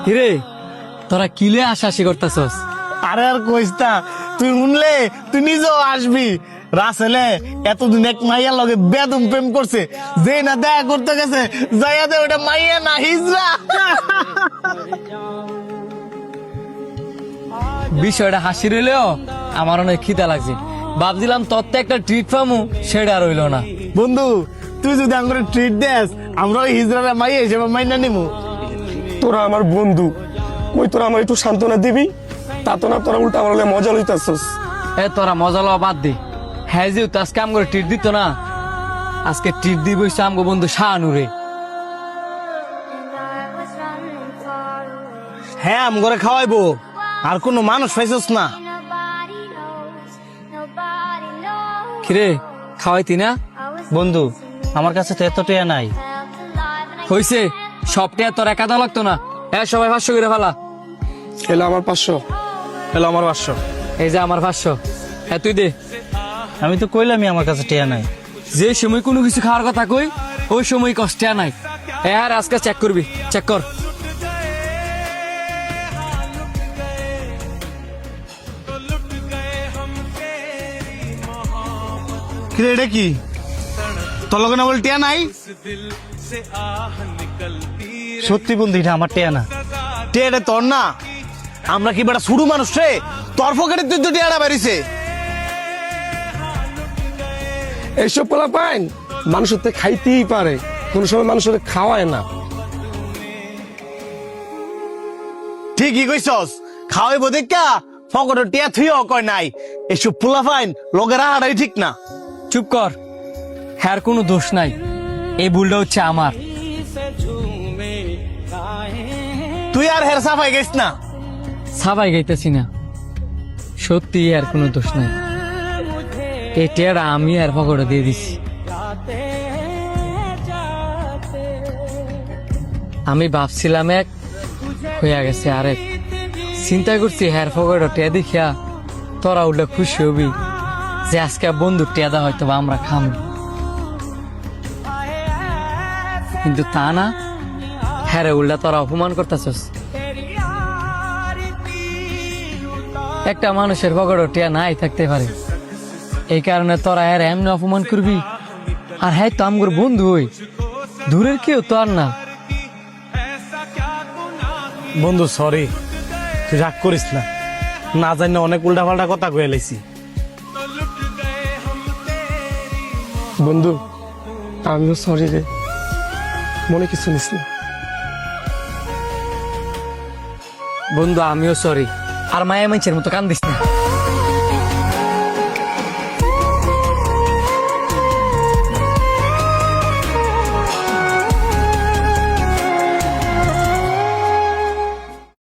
কিরে তোরা কিলে আশাশি করতেছস? আরে আর কইস না, তুই শুনলে তুই নিজেও আসবি। রাসেলে এতদিন এক মাইয়ার লগে বেদম প্রেম করছে, যে না দেখা করতে গেছে যাইয়া দে ওটা মাইয়া না হিজরা। বিষয়টা হাসি রইলেও আমার অনেক খিদা লাগছে। ভাবছিলাম তোর তো একটা ট্রিট পামু, সেটা রইল না। বন্ধু তুই যদি আমার ট্রিট দেস, আমরা ওই হিজরা মাইয়া হিসেবে মাইনা নিমু। তোরা আমার বন্ধু, কই তোরা আমার একটু সান্ত্বনা দিবি? তা তো না, তোরা উল্টা আমার লগে মজা লইতাছস। এ তোরা মজা লওয়া বাদ দে। হ্যাঁ যে তো আজকে আমগো ট্রিট দিত না, আজকে ট্রিট দিব হইছে আমগো বন্ধু শাহানুরে। হ্যাঁ আম করে খাওয়াইবো, আর কোনো মানুষ পাইছস না। কিরে খাওয়াইতি না? বন্ধু আমার কাছে তো এত টিয়া নাই। হইছে, সবটা তোর একাদা লাগতো না। হ্যাঁ সবাই 500 করে ফেলা। এলো আমার 500। হ্যালো আমার 500। এই যে আমার 500। হ্যাঁ তুই দে। আমি তো কইলামই আমার কাছে টিয়া নাই। যে সময় কোনো কিছু খাওয়ার কথা কই, ওই সময় কষ্ট নাই। হ্যাঁ আজকে চেক করবি, চেক কর। কিরে এটা কি? তোর লগে না বল টিয়া নাই? সত্যি বন্ধু এটা আমার টিয়া না। টিয়াটা তোর না? আমরা কি বেটা শুরু মানুষ রে, তোর পকেটে তুই তো টিয়াটা বেরিয়েছে। এইসব পোলা পাইন মানুষের তো খাইতেই পারে, কোন সময় মানুষের খাওয়ায় না। ঠিকই কইছস, খাওয়াইবো দেখা পকেটে টিয়া থুইও কয় নাই। এসব পোলা পাইন লগে রাহাটাই ঠিক না। চুপ কর, হ্যার কোনো দোষ নাই। এই ভুলটা হচ্ছে আমার। তুই আর হের সাফাই গেছ না। সাবাই গাইতেছি না, সত্যি আর কোনো দোষ নাই। এই টেরা আমি আর পকেটে দিয়ে দিছি। আমি ভাবছিলাম এক, হইয়া গেছে আরেক। চিন্তা করছি হ্যার পকেটে টেয়া দেখিয়া তোরা উঠলে খুশি হবি যে আজকে বন্ধু টেদা হয়তো বা আমরা খাম, কিন্তু তা না। হ্যাঁ রে উল্টা তোরা অপমান করতেছস। একটা মানুষের পকেটে টিয়া নাই থাকতে পারে, এই কারণে তোরা হ্যাঁ এমনি অপমান করবি। আর হ্যাঁ তো আমগর বন্ধু হই, দূরের কেউ তো আর না। বন্ধু সরি, তুই রাগ করিস না। না জানি অনেক উল্টা পাল্টা কথা কয়ে লাইছি। বন্ধু আমিও সরি রে, মনে কিছু নিস না। বন্ধু আমিও সরি, আর মায়া মানুষের মতো কান্দিস না।